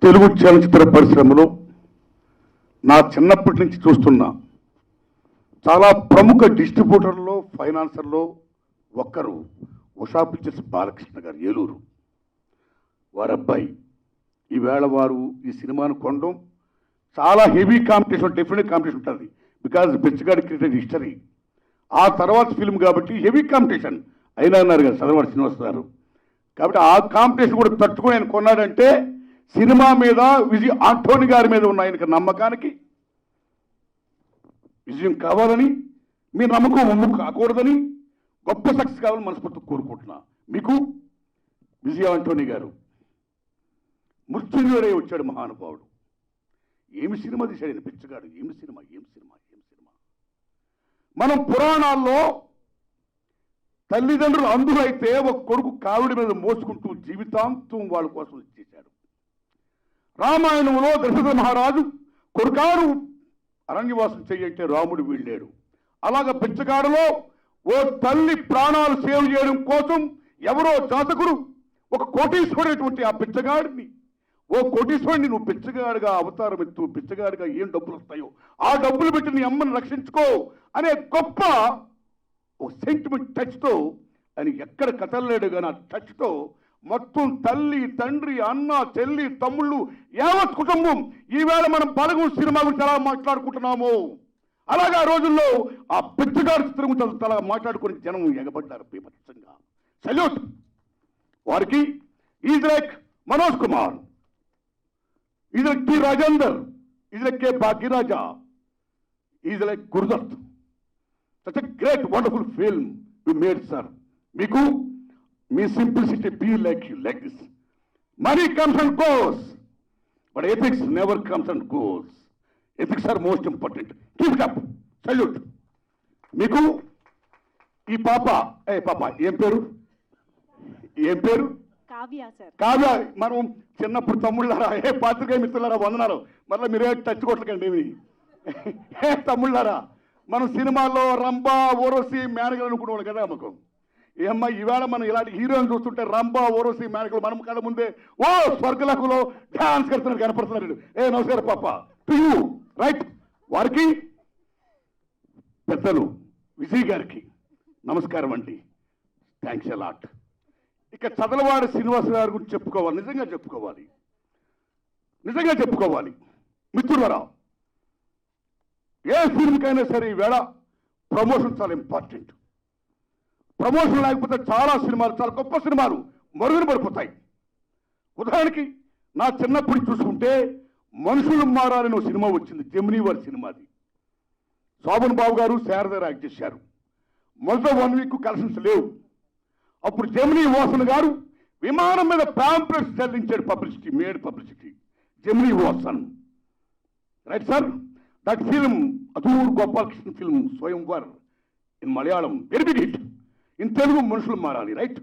తెలుగు చలనచిత్ర పరిశ్రమలో నా చిన్నప్పటి నుంచి చూస్తున్నా చాలా ప్రముఖ డిస్ట్రిబ్యూటర్లో ఫైనాన్సర్లో ఒక్కరు ఉషా పిక్చర్స్ బాలకృష్ణ గారు, ఏలూరు. వారి అబ్బాయి ఈవేళ వారు ఈ సినిమాను కొనడం చాలా హెవీ కాంపిటీషన్, డెఫినెట్ కాంపిటీషన్ ఉంటుంది. బికాజ్ బిచ్చగాడి క్రియేటెడ్ హిస్టరీ. ఆ తర్వాత ఫిల్మ్ కాబట్టి హెవీ కాంపిటీషన్ అయినా అన్నారు కదా చదవాడు శ్రీనివాస్ గారు. కాబట్టి ఆ కాంపిటీషన్ కూడా తట్టుకొని ఆయన కొన్నాడంటే సినిమా మీద విజయ్ ఆంటోని గారి మీద ఉన్న ఆయనకి నమ్మకానికి విజయం కావాలని, మీ నమ్మకం ఒమ్ము కాకూడదని, గొప్ప సక్సెస్ కావాలని మనస్ఫూర్తి కోరుకుంటున్నా. మీకు విజయ్ ఆంటోని గారు మృత్యుంజయుడై వచ్చాడు మహానుభావుడు. ఏమి సినిమా తీశాడు ఆయన పిచ్చగాడు. ఏమి సినిమా, ఏం సినిమా, ఏం సినిమా. మనం పురాణాల్లో తల్లిదండ్రులు అందులైతే ఒక కొడుకు కావిడి మీద మోసుకుంటూ జీవితాంతం వాళ్ళ కోసం ఇచ్చేశాడు. రామాయణంలో దశరథ మహారాజు కొడుకాడు అరణ్యవాసం చెయ్యంటే రాముడు వీళ్ళాడు. అలాగ పిచ్చగాడులో ఓ తల్లి ప్రాణాలు సేవ్ చేయడం కోసం ఎవరో జాతకుడు ఒక కోటీశ్వరుడైనటువంటి ఆ పిచ్చగాడిని, ఓ కోటీశ్వరుడిని నువ్వు పిచ్చగాడిగా అవతారం ఎత్తు, పిచ్చగాడిగా ఏం డబ్బులు వస్తాయో ఆ డబ్బులు పెట్టి నీ అమ్మని రక్షించుకో అనే గొప్ప ఒక సెంటిమెంట్ టచ్తో అని ఎక్కడ కథలేడు కానీ ఆ టచ్తో మొత్తం తల్లి, తండ్రి, అన్న, చెల్లి, తమ్ముళ్ళు, యావత్ కుటుంబం ఈవేళ మనం బలగం సినిమా గురించి ఎలా మాట్లాడుకుంటున్నాము అలాగే ఆ రోజుల్లో ఆ పిచ్చగాడు చిత్రం గురించి అలా మాట్లాడుకుని జనం ఎగబడ్డారు బీభత్సంగా. సల్యూట్ వారికి. Is like Manoj Kumar, is like T Rajendar, is like K Bhagyaraja, is like Guru Dutt. Such a great wonderful film you made sir. మీకు మీ simplicity be like you like this. Money comes and goes but ethics never comes and goes. Ethics are most important. Keep it up. Salute. మీకు ఈ పాప ఏం పేరు, ఏం పేరు? Kavya sir. Kavya. మనం చిన్నప్పుడు తమ్ముళ్ళారా, ఏ పాత్రికేయ మిత్రులారా వందనాలు. మరలా మీరే టచ్ కొట్టకండి ఏమి. ఏ తమ్ముళ్ళారా, మనం సినిమాల్లో రంభా, ఊర్వశి, మేనగలు అనుకునేవాళ్ళు కదా. మాకు ఏమ్మా ఈవేళ మనం ఇలాంటి హీరోయిన్ చూస్తుంటే రంభా, ఊర్వశి, మేనగలు మనం కళ్ళ ముందే ఓ స్వర్గలకులో డాన్స్ కడుతున్నారు, కనపడుతున్నారు. ఏ నమస్కారం పాప టు యూ, రైట్. వారికి పెద్దలు విజయ్ గారికి నమస్కారం అండి. Thanks a lot. ఇక చదలవాడి శ్రీనివాస గారి గురించి చెప్పుకోవాలి. నిజంగా చెప్పుకోవాలి మిత్రులరా. ఏ ఫిల్మ్కైనా సరే ఈవేళ ప్రమోషన్ చాలా ఇంపార్టెంట్. ప్రమోషన్ లేకపోతే చాలా సినిమాలు, చాలా గొప్ప సినిమాలు మరుగున పడిపోతాయి. ఉదాహరణకి నా చిన్నప్పుడు చూసుకుంటే మనుషులు మారాలని ఒక సినిమా వచ్చింది, జెమినీ వారి సినిమాది. శోభన్ బాబు గారు, శారద యాక్ట్ చేశారు. మొదట 1 వీక్ కలెక్షన్స్ లేవు. అప్పుడు జెమినీ వాసన్ గారు విమానం మీద పాంప్లెట్స్ చెల్లించాడు. Publicity, made publicity. Gemini Vasan, right sir. That film Adoor Gopalakrishna film Swayamvar in Malayalam, very big hit. In Telugu మనుషులు మారాలి, right.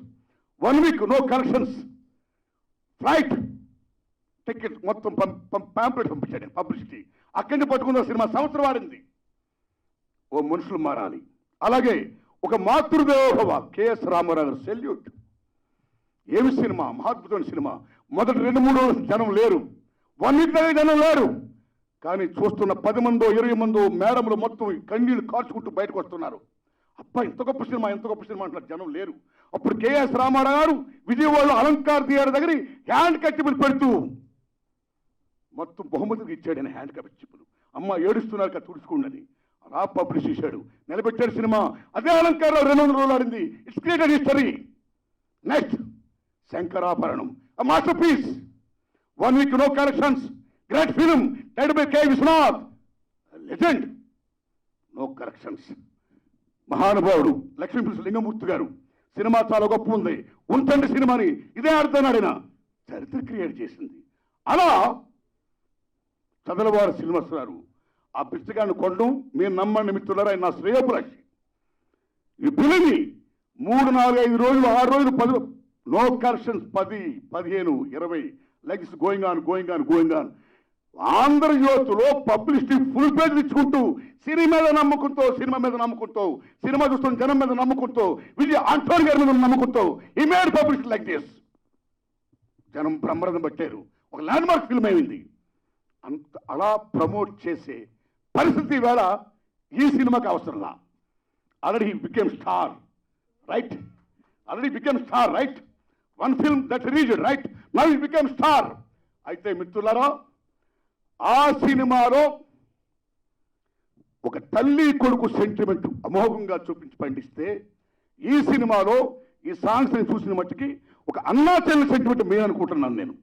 1 week no collections, flight ticket మొత్తం పాంప్లెట్ పంపించాడు, పబ్లిసిటీ. అక్కడి నుంచి పట్టుకున్న సినిమా సంవత్సరం ఆడింది. ఓ మనుషులు మారాలి. అలాగే ఒక మాతృదేవోభవ, కెఎస్ రామారావు గారు, సెల్యూట్. ఏమి సినిమా, మహాద్భుతమైన సినిమా. మొదటి 2-3 రోజులు జనం లేరు, 1 వీక్ దగ్గర జనం లేరు. కానీ చూస్తున్న 10 మందో 20 మందో మేడములు మొత్తం కన్నీళ్లు కార్చుకుంటూ బయటకు వస్తున్నారు. అబ్బా ఇంత గొప్ప సినిమా, ఎంత గొప్ప సినిమా అంటున్నారు, జనం లేరు. అప్పుడు కెఎస్ రామారావు గారు విజయవాడలో అలంకార్ థియేటర్ దగ్గర హ్యాండ్ కట్టిపులు పెడుతూ మొత్తం బహుమతులకు ఇచ్చాడు ఆయన. హ్యాండ్ కట్టిపులు అమ్మ ఏడుస్తున్నారు కదా తుడుచుకోండి అలా పబ్లిష్ చేశాడు, నిలబెట్టాడు సినిమా. అదే అలంకారంలో 200 రోజులు ఆడింది. It's created history. Next Shankarabharanam, masterpiece. 1 week no collections, great film directed by K Viswanath, legend. No collections. మహానుభావుడు లక్ష్మీపతి లింగమూర్తి గారు సినిమా చాలా గొప్ప ఉంది, ఉంచండి సినిమాని, ఇదే ఆడుతున్నాడు ఆయన. చరిత్ర క్రియేట్ చేసింది. అలా చదలవారి శ్రీనివాస గారు ఆ పిచ్చగాన్ని కొనడం మీరు నమ్మండి మిత్రులారా, ఆయన నా శ్రేయోభిలాషి. ఈ బిలిని 3, 4, 5 రోజులు, 6 రోజులు, 10 no collections, 10, 15, 20 likes going on. ఆంధ్రజ్యోతిలో పబ్లిసిటీ ఫుల్ పేజ్ ఇచ్చుకుంటూ సినిమా మీద నమ్ముకుంటూ సినిమా చూస్తున్న జనం మీద నమ్ముకుంటూ విజయ్ ఆంటోని గారి మీద నమ్ముకుంటూ ఈ మేడ్ పబ్లిసిటీ లైక్ దిస్. జనం బ్రహ్మరథం పట్టారు. ఒక ల్యాండ్మార్క్ ఫిల్మ్ అయింది. అంత అలా ప్రమోట్ చేసే పరిస్థితి వేళ ఈ సినిమాకి అవసరంలా. Already became star, right? Already became star, right? One film that raised, right? Now he became star. అయితే మిత్రులారా, ఆ సినిమాలో ఒక తల్లి కొడుకు సెంటిమెంట్ అమోఘంగా చూపించి పండిస్తే, ఈ సినిమాలో ఈ సాంగ్స్ నేను చూసిన మట్టుకి ఒక అన్నా చెల్లి సెంటిమెంట్ మేము అనుకుంటున్నాను. నేను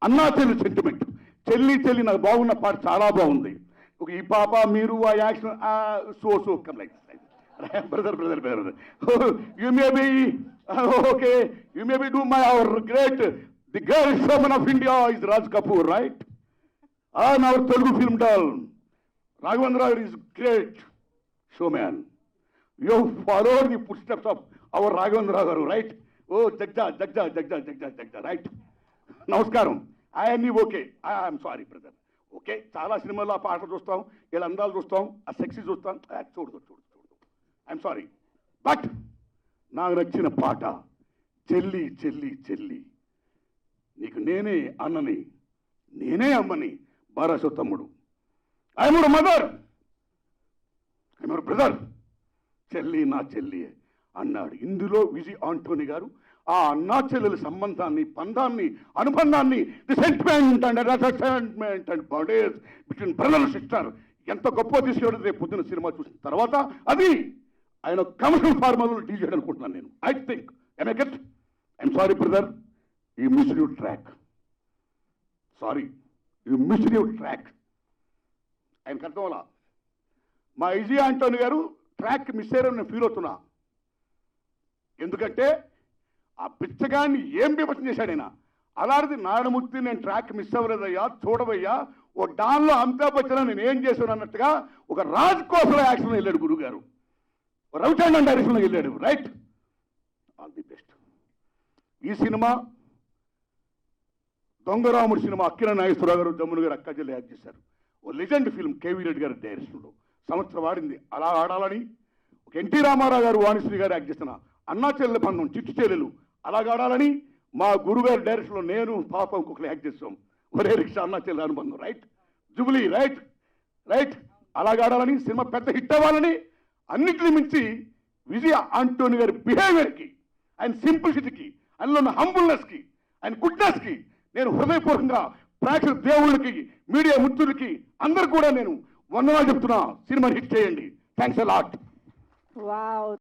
అన్నా చెల్లి సెంటిమెంట్, చెల్లి చెల్లి నాకు బాగున్న పాట చాలా బాగుంది. ఒక ఈ పాప మీరు ఆ action so come like brother brother brother you may be okay, you may be do my our great the great showman of India is Raj Kapoor, right? On our Telugu film డాల్ Raghavendra is great showman. You followed the footsteps of our Raghavendra garu, right? Oh, Jagja, right? Namaskaram. I am okay. I am sorry, brother. Okay, చాలా సినిమాల్లో ఆ పాటలు చూస్తాం, వీళ్ళ అందాలు చూస్తాం, ఆ సెక్సీ చూస్తాం. చూడదు. I'm sorry. బట్ నాకు నచ్చిన పాట చెల్లి చెల్లి చెల్లి, నీకు నేనే అన్నని, నేనే అమ్మని, బారాసో తమ్ముడు. I'm your mother, I'm your brother. చెల్లి నా చెల్లి అన్నాడు. ఇందులో విజయ్ ఆంటోనీ గారు ఆ అన్నా చెల్లెల సంబంధాన్ని, పందాన్ని, అనుబంధాన్ని, the sentiment and attachment and bondage between brother sister ఎంత గొప్ప తీసుకెళ్ళి రేపు పొద్దున్న సినిమా చూసిన తర్వాత అది ఆయన కమర్షియల్ ఫార్మాలో డీల్ చేయడం అనుకుంటున్నాను నేను. I think I'm sorry brother, you missed your track. Sorry, you missed your track. ఆయనకు అర్థం అలా. మా విజయ్ ఆంటోనీ గారు ట్రాక్ మిస్ అయ్యారని నేను ఫీల్ అవుతున్నా. ఎందుకంటే ఆ బిచ్చగాన్ని ఏం బీభత్సం చేశాడు ఆయన. అలాంటిది నారాయణమూర్తి నేను ట్రాక్ మిస్ అవ్వలేదయ్యా, చూడవయ్యా, ఓ డాన్లో అమితాబ్ బచ్చన్ నేను ఏం చేశాను అన్నట్టుగా ఒక రాజ్ కోసలో యాక్షన్లో వెళ్ళాడు గురువు గారు, రవిచంద్రన్ డైరెక్షన్లో వెళ్ళాడు, రైట్? All the best. ఈ సినిమా దొంగరాముడు సినిమా అక్కిన నాగేశ్వరరావు గారు, జమ్మును గారు, అక్కాజల్లి యాక్ట్ చేశారు. ఓ లెజెండ్ ఫిల్మ్ కేవీ రెడ్డి గారి డైరెక్షన్లో సంవత్సరం వాడింది. అలా ఆడాలని ఒక ఎన్టీ రామారావు గారు, వాణిశ్రీ గారు యాక్ట్ చేసిన అన్నా చెల్లెల బంధం, చిట్టు చెల్లెలు అలాగాడాలని మా గురుగారి డైరెక్షన్లో నేను పాపం ఇంకొకరు యాక్ట్ చేస్తాం. ఒరే రిక్షా అన్నా చెల్లెల అనుబంధం, రైట్? జుబులీ, రైట్? రైట్? అలాగాడాలని, సినిమా పెద్ద హిట్ అవ్వాలని, అన్నిటిని మించి విజయ్ ఆంటోనీ గారి బిహేవియర్కి, ఆయన సింప్లిసిటీకి, ఆయనలో ఉన్న హంబుల్నెస్కి, ఆయన గుడ్నెస్కి నేను హృదయపూర్వకంగా ప్రేక్షక దేవుళ్ళకి, మీడియా మిత్రులకి అందరు కూడా నేను వందనాలు చెప్తున్నా. సినిమాని హిట్ చేయండి. Thanks a lot. వావ్.